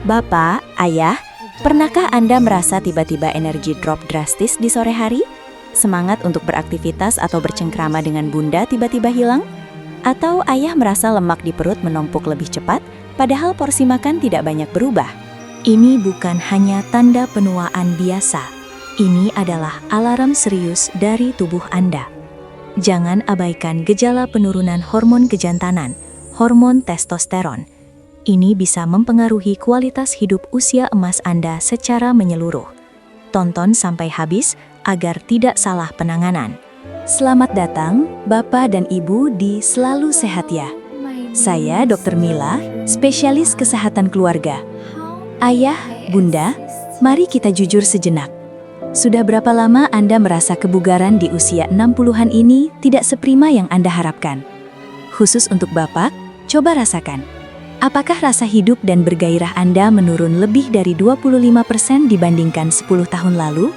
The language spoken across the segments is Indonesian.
Bapak, Ayah, pernahkah Anda merasa tiba-tiba energi drop drastis di sore hari? Semangat untuk beraktivitas atau bercengkrama dengan Bunda tiba-tiba hilang? Atau Ayah merasa lemak di perut menumpuk lebih cepat, padahal porsi makan tidak banyak berubah? Ini bukan hanya tanda penuaan biasa. Ini adalah alarm serius dari tubuh Anda. Jangan abaikan gejala penurunan hormon kejantanan, hormon testosteron. Ini bisa mempengaruhi kualitas hidup usia emas Anda secara menyeluruh. Tonton sampai habis agar tidak salah penanganan. Selamat datang, Bapak dan Ibu di Selalu Sehat Ya. Saya Dr. Mila, spesialis kesehatan keluarga. Ayah, Bunda, mari kita jujur sejenak. Sudah berapa lama Anda merasa kebugaran di usia 60-an ini tidak seprima yang Anda harapkan? Khusus untuk Bapak, coba rasakan. Apakah rasa hidup dan bergairah Anda menurun lebih dari 25% dibandingkan 10 tahun lalu?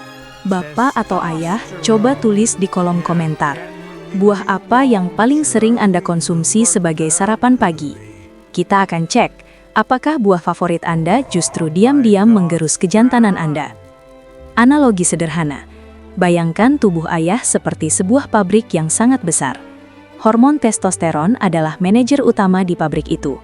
Bapak atau Ayah, coba tulis di kolom komentar. Buah apa yang paling sering Anda konsumsi sebagai sarapan pagi? Kita akan cek, apakah buah favorit Anda justru diam-diam menggerus kejantanan Anda. Analogi sederhana, bayangkan tubuh Ayah seperti sebuah pabrik yang sangat besar. Hormon testosteron adalah manajer utama di pabrik itu.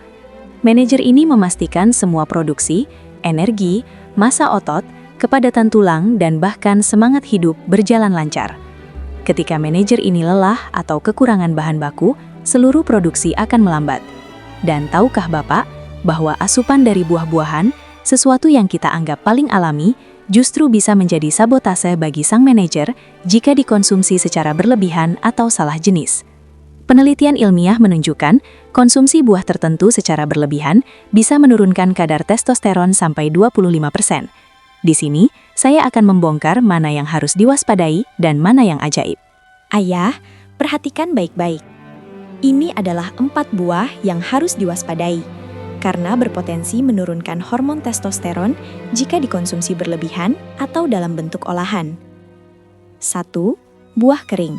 Manajer ini memastikan semua produksi, energi, massa otot, kepadatan tulang, dan bahkan semangat hidup berjalan lancar. Ketika manajer ini lelah atau kekurangan bahan baku, seluruh produksi akan melambat. Dan tahukah Bapak, bahwa asupan dari buah-buahan, sesuatu yang kita anggap paling alami, justru bisa menjadi sabotase bagi sang manajer jika dikonsumsi secara berlebihan atau salah jenis. Penelitian ilmiah menunjukkan, konsumsi buah tertentu secara berlebihan bisa menurunkan kadar testosteron sampai 25%. Di sini, saya akan membongkar mana yang harus diwaspadai dan mana yang ajaib. Ayah, perhatikan baik-baik. Ini adalah 4 buah yang harus diwaspadai, karena berpotensi menurunkan hormon testosteron jika dikonsumsi berlebihan atau dalam bentuk olahan. 1. Buah kering.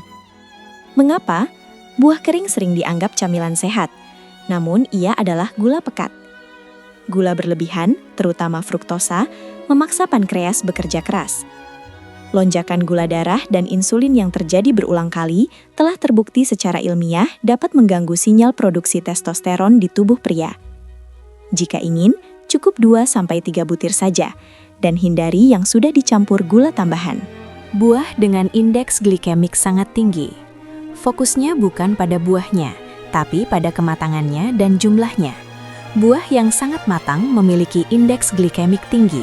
Mengapa? Buah kering sering dianggap camilan sehat, namun ia adalah gula pekat. Gula berlebihan, terutama fruktosa, memaksa pankreas bekerja keras. Lonjakan gula darah dan insulin yang terjadi berulang kali telah terbukti secara ilmiah dapat mengganggu sinyal produksi testosteron di tubuh pria. Jika ingin, cukup 2-3 butir saja, dan hindari yang sudah dicampur gula tambahan. Buah dengan indeks glikemik sangat tinggi. Fokusnya bukan pada buahnya, tapi pada kematangannya dan jumlahnya. Buah yang sangat matang memiliki indeks glikemik tinggi.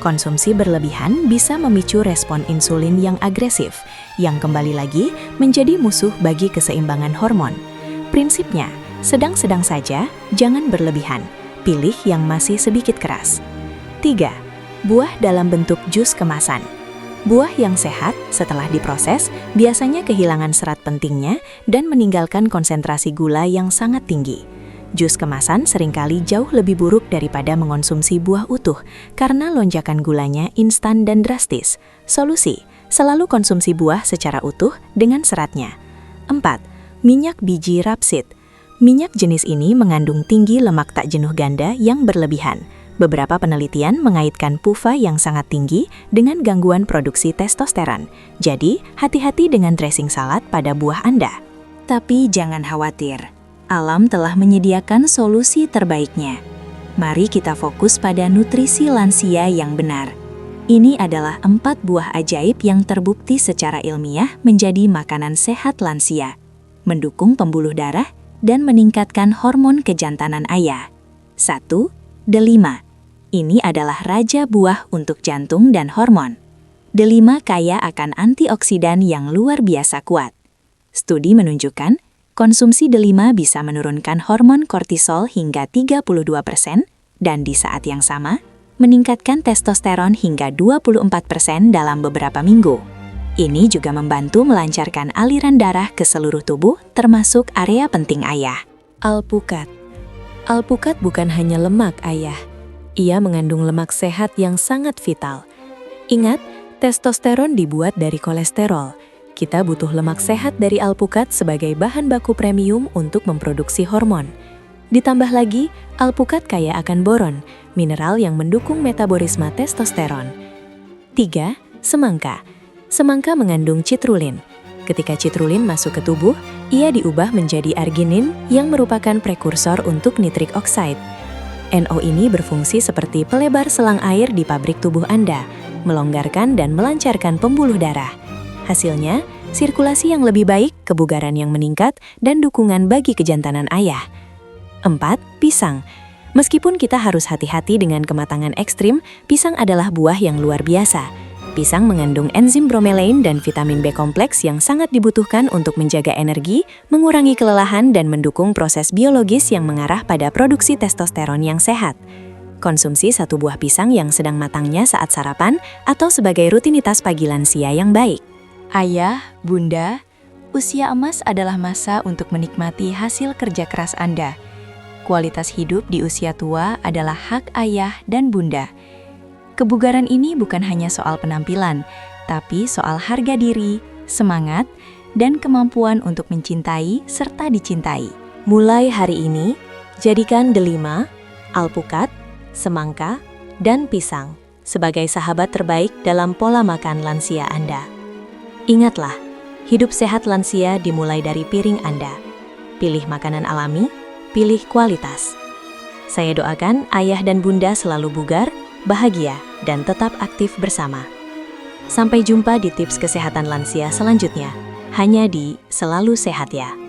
Konsumsi berlebihan bisa memicu respon insulin yang agresif, yang kembali lagi menjadi musuh bagi keseimbangan hormon. Prinsipnya, sedang-sedang saja, jangan berlebihan. Pilih yang masih sedikit keras. 3. Buah dalam bentuk jus kemasan. Buah yang sehat setelah diproses biasanya kehilangan serat pentingnya dan meninggalkan konsentrasi gula yang sangat tinggi. Jus kemasan seringkali jauh lebih buruk daripada mengonsumsi buah utuh karena lonjakan gulanya instan dan drastis. Solusi, selalu konsumsi buah secara utuh dengan seratnya. 4. Minyak biji rapeseed. Minyak jenis ini mengandung tinggi lemak tak jenuh ganda yang berlebihan. Beberapa penelitian mengaitkan PUFA yang sangat tinggi dengan gangguan produksi testosteron. Jadi, hati-hati dengan dressing salad pada buah Anda. Tapi jangan khawatir, alam telah menyediakan solusi terbaiknya. Mari kita fokus pada nutrisi lansia yang benar. Ini adalah 4 buah ajaib yang terbukti secara ilmiah menjadi makanan sehat lansia, mendukung pembuluh darah, dan meningkatkan hormon kejantanan Ayah. 1. Delima. Ini adalah raja buah untuk jantung dan hormon. Delima kaya akan antioksidan yang luar biasa kuat. Studi menunjukkan, konsumsi delima bisa menurunkan hormon kortisol hingga 32% dan di saat yang sama, meningkatkan testosteron hingga 24% dalam beberapa minggu. Ini juga membantu melancarkan aliran darah ke seluruh tubuh, termasuk area penting Ayah. Alpukat. Alpukat bukan hanya lemak Ayah. Ia mengandung lemak sehat yang sangat vital. Ingat, testosteron dibuat dari kolesterol. Kita butuh lemak sehat dari alpukat sebagai bahan baku premium untuk memproduksi hormon. Ditambah lagi, alpukat kaya akan boron, mineral yang mendukung metabolisme testosteron. 3. Semangka. Semangka mengandung citrulin. Ketika citrulin masuk ke tubuh, ia diubah menjadi arginin yang merupakan prekursor untuk nitrik oxide. NO ini berfungsi seperti pelebar selang air di pabrik tubuh Anda, melonggarkan dan melancarkan pembuluh darah. Hasilnya, sirkulasi yang lebih baik, kebugaran yang meningkat, dan dukungan bagi kejantanan ayah. 4. Pisang. Meskipun kita harus hati-hati dengan kematangan ekstrim, pisang adalah buah yang luar biasa. Pisang mengandung enzim bromelain dan vitamin B kompleks yang sangat dibutuhkan untuk menjaga energi, mengurangi kelelahan, dan mendukung proses biologis yang mengarah pada produksi testosteron yang sehat. Konsumsi satu buah pisang yang sedang matangnya saat sarapan atau sebagai rutinitas pagi lansia yang baik. Ayah, Bunda, usia emas adalah masa untuk menikmati hasil kerja keras Anda. Kualitas hidup di usia tua adalah hak ayah dan bunda. Kebugaran ini bukan hanya soal penampilan, tapi soal harga diri, semangat, dan kemampuan untuk mencintai serta dicintai. Mulai hari ini, jadikan delima, alpukat, semangka, dan pisang sebagai sahabat terbaik dalam pola makan lansia Anda. Ingatlah, hidup sehat lansia dimulai dari piring Anda. Pilih makanan alami, pilih kualitas. Saya doakan ayah dan bunda selalu bugar, bahagia, dan tetap aktif bersama. Sampai jumpa di tips kesehatan lansia selanjutnya, hanya di Selalu Sehat Ya.